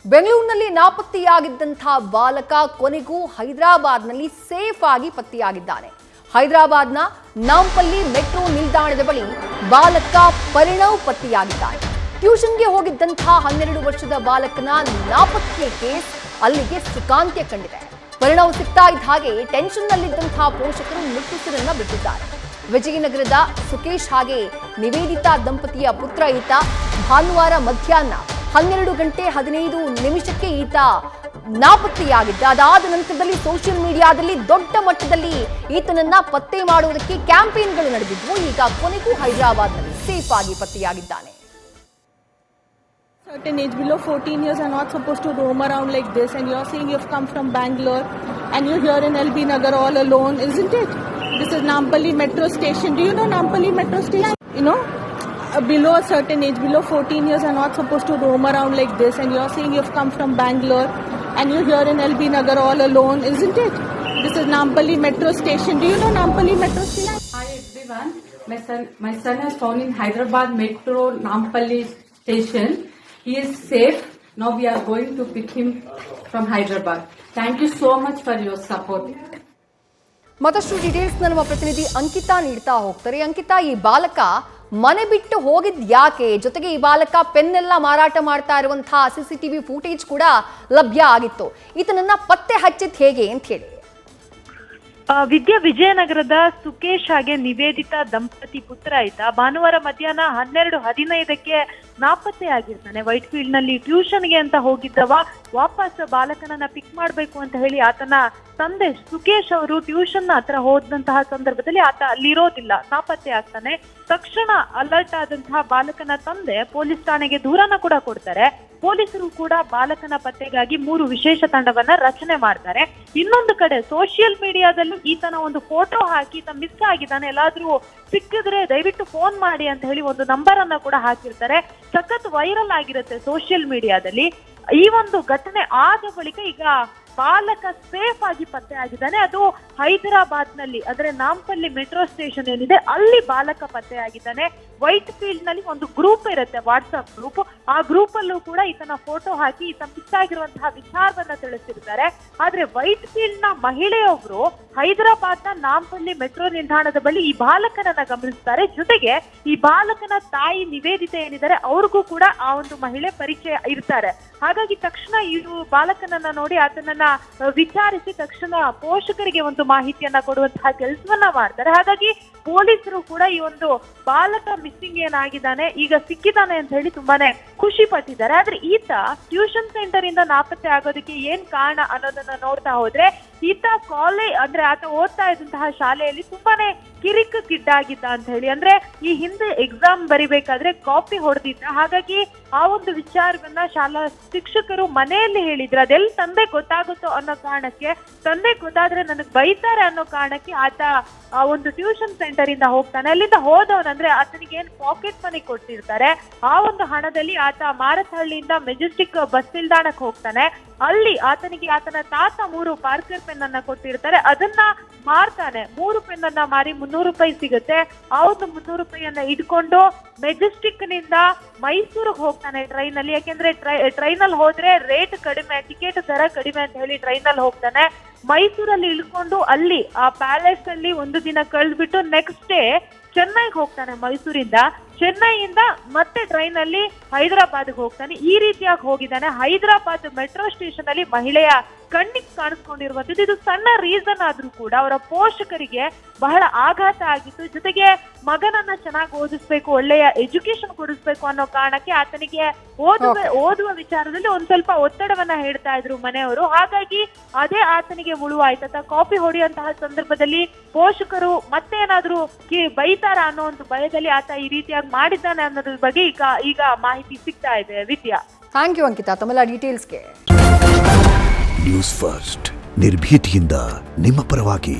ಬೆಂಗಳೂರಿನಲ್ಲಿ ನಾಪತ್ತೆಯಾಗಿದ್ದಂತಹ ಬಾಲಕ ಕೊನೆಗೂ ಹೈದರಾಬಾದ್ನಲ್ಲಿ ಸೇಫ್ ಆಗಿ ಪತ್ತೆಯಾಗಿದ್ದಾನೆ. ಹೈದರಾಬಾದ್ನ ನಾಂಪಲ್ಲಿ ಮೆಟ್ರೋ ನಿಲ್ದಾಣದ ಬಳಿ ಬಾಲಕ ಪರಿಣವ್ ಪತ್ತೆಯಾಗಿದ್ದಾನೆ. ಟ್ಯೂಷನ್ಗೆ ಹೋಗಿದ್ದಂತಹ 12 ವರ್ಷದ ಬಾಲಕನ ನಾಪತ್ತೆ ಕೇಸ್ ಅಲ್ಲಿಗೆ ಸುಖಾಂತ್ಯ ಕಂಡಿದೆ. ಪರಿಣವ್ ಸಿಗ್ತಾ ಇದ್ದ ಹಾಗೆ ಟೆನ್ಷನ್ನಲ್ಲಿದ್ದಂತಹ ಪೋಷಕರು ನಿಟ್ಟುಸಿರನ್ನ ಬಿಟ್ಟಿದ್ದಾರೆ. ವಿಜಯನಗರದ ಸುಕೇಶ್ ಹಾಗೆ ನಿವೇದಿತಾ ದಂಪತಿಯ ಪುತ್ರ ಈತ ಭಾನುವಾರ ಮಧ್ಯಾಹ್ನ 12:15 ಈತ ನಾಪತ್ತೆಯಾಗಿದ್ದ. ಅದಾದ ನಂತರದಲ್ಲಿ ಸೋಷಿಯಲ್ ಮೀಡಿಯಾದಲ್ಲಿ ದೊಡ್ಡ ಮಟ್ಟದಲ್ಲಿ ಈತನನ್ನ ಪತ್ತೆ ಮಾಡುವುದಕ್ಕೆ ಕ್ಯಾಂಪೇನ್ಗಳು ನಡೆದಿದ್ವು. ಈಗ ಕೊನೆಗೂ ಹೈದರಾಬಾದ್ನಲ್ಲಿ ಸೇಫ್ ಆಗಿ ಪತ್ತೆಯಾಗಿದ್ದಾನೆ. Certain age below 14 years are not supposed to roam around like this, and you're saying you've come from Bangalore and you're here in LB Nagar all alone, isn't it? This is Nampally metro station. Do you know Nampally metro station? You know, below a certain age, below 14 years are not supposed to roam around like this, and you're saying you've come from Bangalore and you're here in LB Nagar all alone, isn't it? This is Nampally metro station. Do you know Nampally metro station? Hi everyone, my son has found in Hyderabad metro Nampally station. He is safe. Now we are going to pick him from Hyderabad. Thank you so much for your support. ಮತ್ತಷ್ಟು details ನಮ್ಮ ಪ್ರತಿನಿಧಿ ಅಂಕಿತಾ ನೀಡ್ತಾ ಹೋಗ್ತಾರೆ. ಅಂಕಿತಾ, ಈ ಬಾಲಕ ಮನೆ ಬಿಟ್ಟು ಹೋಗಿದ್ ಯಾಕೆ? ಜೊತೆಗೆ ಈ ಬಾಲಕ ಪೆನ್ನೆಲ್ಲ ಮಾರಾಟ ಮಾಡ್ತಾ ಇರುವಂತಹ CCTV ಫೂಟೇಜ್ ಕೂಡ ಲಭ್ಯ ಆಗಿತ್ತು. ಈತನನ್ನ ಪತ್ತೆ ಹಚ್ಚಿದ್ ಹೇಗೆ ಅಂತ ಹೇಳಿ. ವಿಜಯನಗರದ ಸುಕೇಶ್ ಹಾಗೆ ನಿವೇದಿತಾ ದಂಪತಿ ಪುತ್ರ ಈತ ಭಾನುವಾರ ಮಧ್ಯಾಹ್ನ 12:15 ನಾಪತ್ತೆ ಆಗಿರ್ತಾನೆ. ವೈಟ್ ಫೀಲ್ಡ್ ನಲ್ಲಿ ಟ್ಯೂಷನ್ಗೆ ಅಂತ ಹೋಗಿದ್ದವ ವಾಪಸ್ ಬಾಲಕನನ್ನ ಪಿಕ್ ಮಾಡ್ಬೇಕು ಅಂತ ಹೇಳಿ ಆತನ ತಂದೆ ಸುಕೇಶ್ ಅವರು ಟ್ಯೂಷನ್ ಹತ್ರ ಹೋದಂತಹ ಸಂದರ್ಭದಲ್ಲಿ ಆತ ಅಲ್ಲಿರೋದಿಲ್ಲ, ನಾಪತ್ತೆ ಆಗ್ತಾನೆ. ತಕ್ಷಣ ಅಲರ್ಟ್ ಆದಂತಹ ಬಾಲಕನ ತಂದೆ ಪೊಲೀಸ್ ಠಾಣೆಗೆ ದೂರನ ಕೂಡ ಕೊಡ್ತಾರೆ. ಪೊಲೀಸರು ಕೂಡ ಬಾಲಕನ ಪತ್ತೆಗಾಗಿ 3 ವಿಶೇಷ ತಂಡವನ್ನ ರಚನೆ ಮಾಡ್ತಾರೆ. ಇನ್ನೊಂದು ಕಡೆ ಸೋಷಿಯಲ್ ಮೀಡಿಯಾದಲ್ಲಿ ಈತನ ಒಂದು ಫೋಟೋ ಹಾಕಿ ಈತ ಮಿಸ್ ಆಗಿದ್ದಾನೆ, ಎಲ್ಲಾದ್ರೂ ಸಿಕ್ಕಿದ್ರೆ ದಯವಿಟ್ಟು ಫೋನ್ ಮಾಡಿ ಅಂತ ಹೇಳಿ ಒಂದು ನಂಬರ್ ಅನ್ನ ಕೂಡ ಹಾಕಿರ್ತಾರೆ. ಸಖತ್ ವೈರಲ್ ಆಗಿರುತ್ತೆ ಸೋಷಿಯಲ್ ಮೀಡಿಯಾದಲ್ಲಿ. ಈ ಒಂದು ಘಟನೆ ಆದ ಬಳಿಕ ಈಗ ಬಾಲಕ ಸೇಫ್ ಆಗಿ ಪತ್ತೆ ಆಗಿದ್ದಾನೆ. ಅದು ಹೈದರಾಬಾದ್ ನಲ್ಲಿ ಅಂದ್ರೆ ನಾಂಪಲ್ಲಿ ಮೆಟ್ರೋ ಸ್ಟೇಷನ್ ಏನಿದೆ ಅಲ್ಲಿ ಬಾಲಕ ಪತ್ತೆ ಆಗಿದ್ದಾನೆ. ವೈಟ್ ಫೀಲ್ಡ್ ನಲ್ಲಿ ಒಂದು ಗ್ರೂಪ್ ಇರುತ್ತೆ, ವಾಟ್ಸ್ಆಪ್ ಗ್ರೂಪ್. ಆ ಗ್ರೂಪ್ ಅಲ್ಲೂ ಕೂಡ ಈತನ ಫೋಟೋ ಹಾಕಿ ಈತ ಮಿಸ್ ಆಗಿರುವಂತಹ ವಿಚಾರವನ್ನ ತಿಳಿಸಿರ್ತಾರೆ. ಆದ್ರೆ ವೈಟ್ ಫೀಲ್ಡ್ ನ ಮಹಿಳೆಯೊಬ್ರು ಹೈದರಾಬಾದ್ ನ ನಾಂಪಲ್ಲಿ ಮೆಟ್ರೋ ನಿಲ್ದಾಣದ ಬಳಿ ಈ ಬಾಲಕನನ್ನ ಗಮನಿಸ್ತಾರೆ. ಜೊತೆಗೆ ಈ ಬಾಲಕನ ತಾಯಿ ನಿವೇದಿತೆ ಏನಿದ್ದಾರೆ ಅವ್ರಿಗೂ ಕೂಡ ಆ ಒಂದು ಮಹಿಳೆ ಪರಿಚಯ ಇರ್ತಾರೆ. ಹಾಗಾಗಿ ತಕ್ಷಣ ಇವರು ಬಾಲಕನನ್ನ ನೋಡಿ ಆತನನ್ನ ವಿಚಾರಿಸಿ ತಕ್ಷಣ ಪೋಷಕರಿಗೆ ಒಂದು ಮಾಹಿತಿಯನ್ನ ಕೊಡುವಂತಹ ಕೆಲಸವನ್ನ ಮಾಡ್ತಾರೆ. ಹಾಗಾಗಿ ಪೊಲೀಸರು ಕೂಡ ಈ ಒಂದು ಬಾಲಕ ಮಿಸ್ಸಿಂಗ್ ಏನಾಗಿದ್ದಾನೆ, ಈಗ ಸಿಕ್ಕಿದ್ದಾನೆ ಅಂತ ಹೇಳಿ ತುಂಬಾನೇ ಖುಷಿ ಪಟ್ಟಿದ್ದಾರೆ. ಆದ್ರೆ ಈತ ಟ್ಯೂಷನ್ ಸೆಂಟರ್ ಇಂದ ನಾಪತ್ತೆ ಆಗೋದಕ್ಕೆ ಏನ್ ಕಾರಣ ಅನ್ನೋದನ್ನ ನೋಡ್ತಾ ಹೋದ್ರೆ, ಈತ ಕಾಲೇಜ್ ಅಂದ್ರೆ ಆತ ಓದ್ತಾ ಇದ್ದಂತಹ ಶಾಲೆಯಲ್ಲಿ ತುಂಬಾನೇ ಕಿರಿಕ್ ಕಿಡ್ಡಾಗಿದ್ದ ಅಂತ ಹೇಳಿ. ಅಂದ್ರೆ ಈ ಹಿಂದೆ ಎಕ್ಸಾಮ್ ಬರಿಬೇಕಾದ್ರೆ ಕಾಪಿ ಹೊಡೆದಿದ್ದ. ಹಾಗಾಗಿ ಆ ಒಂದು ವಿಚಾರವನ್ನ ಶಾಲಾ ಶಿಕ್ಷಕರು ಮನೆಯಲ್ಲಿ ಹೇಳಿದ್ರು. ಅದೆಲ್ಲ ತಂದೆ ಗೊತ್ತಾಗುತ್ತೋ ಅನ್ನೋ ಕಾರಣಕ್ಕೆ, ತಂದೆ ಗೊತ್ತಾದ್ರೆ ನನಗ್ ಬೈತಾರೆ ಅನ್ನೋ ಕಾರಣಕ್ಕೆ ಆತ ಆ ಒಂದು ಟ್ಯೂಷನ್ ಸೆಂಟರ್ ಇಂದ ಹೋಗ್ತಾನೆ. ಅಲ್ಲಿಂದ ಹೋದವನಂದ್ರೆ ಆತನಿಗೆ ಏನ್ ಪಾಕೆಟ್ ಮನಿ ಕೊಟ್ಟಿರ್ತಾರೆ, ಆ ಒಂದು ಹಣದಲ್ಲಿ ಆತ ಮಾರತಹಳ್ಳಿಯಿಂದ ಮೆಜೆಸ್ಟಿಕ್ ಬಸ್ ನಿಲ್ದಾಣಕ್ಕೆ ಹೋಗ್ತಾನೆ. ಅಲ್ಲಿ ಆತನಿಗೆ ಆತನ ತಾತ 3 ಪಾರ್ಕರ್ ಪೆನ್ ಅನ್ನ ಕೊಟ್ಟಿರ್ತಾರೆ, ಅದನ್ನ ಮಾರ್ತಾನೆ. 3 ಪೆನ್ ಅನ್ನ ಮಾರಿ 300 ರೂಪಾಯಿ ಸಿಗುತ್ತೆ. ಆ ಒಂದು 300 ರೂಪಾಯಿಯನ್ನ ಇಟ್ಕೊಂಡು ಮೆಜೆಸ್ಟಿಕ್ ನಿಂದ ಮೈಸೂರಿಗೆ ಹೋಗ್ತಾನೆ ಟ್ರೈನ್ ಅಲ್ಲಿ. ಯಾಕೆಂದ್ರೆ ಟ್ರೈನ್ ಅಲ್ಲಿ ಹೋದ್ರೆ ರೇಟ್ ಕಡಿಮೆ, ಟಿಕೆಟ್ ದರ ಕಡಿಮೆ ಅಂತ ಹೇಳಿ ಟ್ರೈನ್ ಅಲ್ಲಿ ಹೋಗ್ತಾನೆ. ಮೈಸೂರಲ್ಲಿ ಇಳ್ಕೊಂಡು ಅಲ್ಲಿ ಆ ಪ್ಯಾಲೇಸ್ ಅಲ್ಲಿ ಒಂದು ದಿನ ಕಳೆದ್ಬಿಟ್ಟು ನೆಕ್ಸ್ಟ್ ಡೇ ಚೆನ್ನೈಗೆ ಹೋಗ್ತಾನೆ. ಮೈಸೂರಿಂದ ಚೆನ್ನೈಯಿಂದ ಮತ್ತೆ ಟ್ರೈನ್ ಅಲ್ಲಿ ಹೈದರಾಬಾದ್ಗೆ ಹೋಗ್ತಾನೆ. ಈ ರೀತಿಯಾಗಿ ಹೋಗಿದ್ದಾನೆ. ಹೈದರಾಬಾದ್ ಮೆಟ್ರೋ ಸ್ಟೇಷನ್ ಅಲ್ಲಿ ಮಹಿಳೆಯ ಕಣ್ಣಿಗೆ ಕಾಣಿಸ್ಕೊಂಡಿರುವಂತದ್ದು. ಇದು ಸಣ್ಣ ರೀಸನ್ ಆದ್ರೂ ಕೂಡ ಅವರ ಪೋಷಕರಿಗೆ ಬಹಳ ಆಘಾತ ಆಗಿತ್ತು. ಜೊತೆಗೆ ಮಗನನ್ನ ಚೆನ್ನಾಗಿ ಓದಿಸ್ಬೇಕು, ಒಳ್ಳೆಯ ಎಜುಕೇಶನ್ ಕೊಡಿಸ್ಬೇಕು ಅನ್ನೋ ಕಾರಣಕ್ಕೆ ಆತನಿಗೆ ಓದುವ ವಿಚಾರದಲ್ಲಿ ಒಂದ್ ಸ್ವಲ್ಪ ಒತ್ತಡವನ್ನ ಹೇಳ್ತಾ ಇದ್ರು ಮನೆಯವರು. ಹಾಗಾಗಿ ಅದೇ ಆತನಿಗೆ ಮುಳುವಾಯ್ತು. ಆತ ಕಾಪಿ ಹೊಡೆಯುವಂತಹ ಸಂದರ್ಭದಲ್ಲಿ ಪೋಷಕರು ಮತ್ತೇನಾದ್ರೂ ಬೈತಾರ ಅನ್ನೋ ಒಂದು ಭಯದಲ್ಲಿ ಆತ ಈ ರೀತಿಯಾಗಿ ಮಾಡಿದ್ದಾನೆ ಅನ್ನೋದ್ರ ಬಗ್ಗೆ ಈಗ ಮಾಹಿತಿ ಸಿಗ್ತಾ ಇದೆ. ವಿದ್ಯಾ, ಥ್ಯಾಂಕ್ ಯು ಅಂಕಿತಾ ತಮ್ಮೆಲ್ಲ ಡೀಟೇಲ್ಸ್ಗೆ. ನ್ಯೂಸ್ ಫಸ್ಟ್ ನಿರ್ಭೀತಿಯಿಂದ ನಿಮ್ಮ ಪರವಾಗಿ.